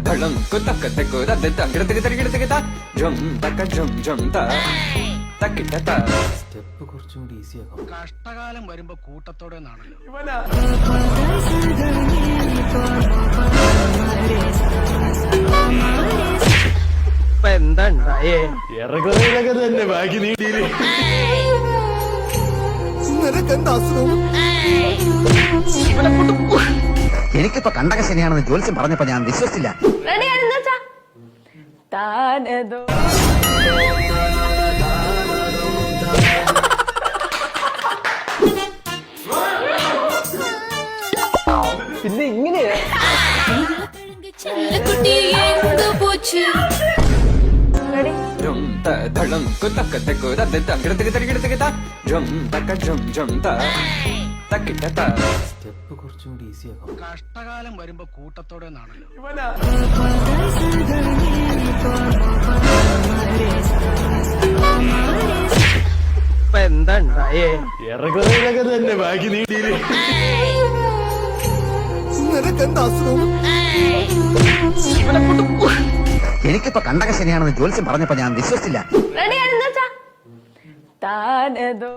ധളം കുതക്ക തെക്കു തദ്ദ തങ്കിടത്തിക്ക് തരികിടത്തിക്ക് ത ജം തക്ക ജം ജം ത തക്കിട്ട ത. സ്റ്റെപ്പ് കുറച്ചും കൂടി ഈസി ആക്കാം. കഷ്ടകാലം വരുമ്പോ കൂട്ടത്തോടെ നാണല്ലോ. എന്താ ഉണ്ടായേ? ഇറങ്ങുന്നതിലൊക്കെ തന്നെ ബാക്കി നീട്ടിയില്ലേ? എനിക്കിപ്പോ കണ്ടക ശനിയാണെന്ന് ജോത്സ്യം പറഞ്ഞപ്പോ ഞാൻ വിശ്വസിച്ചില്ല. പിന്നെ ഇങ്ങനെയാ ജം ത ധളം കുതക്ക തെക്കു തദ്ദ തങ്കിടത്തിക്ക് തരികിടത്തിക്ക് ത ജം തക്ക ജം ജം ത തക്കിട്ട ത. സ്റ്റെപ്പ് കുറച്ചും കൂടി ഈസി ആക്കാം. കഷ്ടകാലം വരുമ്പോ കൂട്ടത്തോടെ നാണല്ലോ. എന്താ ഉണ്ടായേ? ഇറങ്ങുന്നതിലൊക്കെ തന്നെ ബാക്കി നീട്ടിയില്ലേ? എനിക്കിപ്പോ കണ്ടക ശനിയാണെന്ന് ജോത്സ്യം പറഞ്ഞപ്പോ ഞാൻ വിശ്വസിച്ചില്ല. താനതോ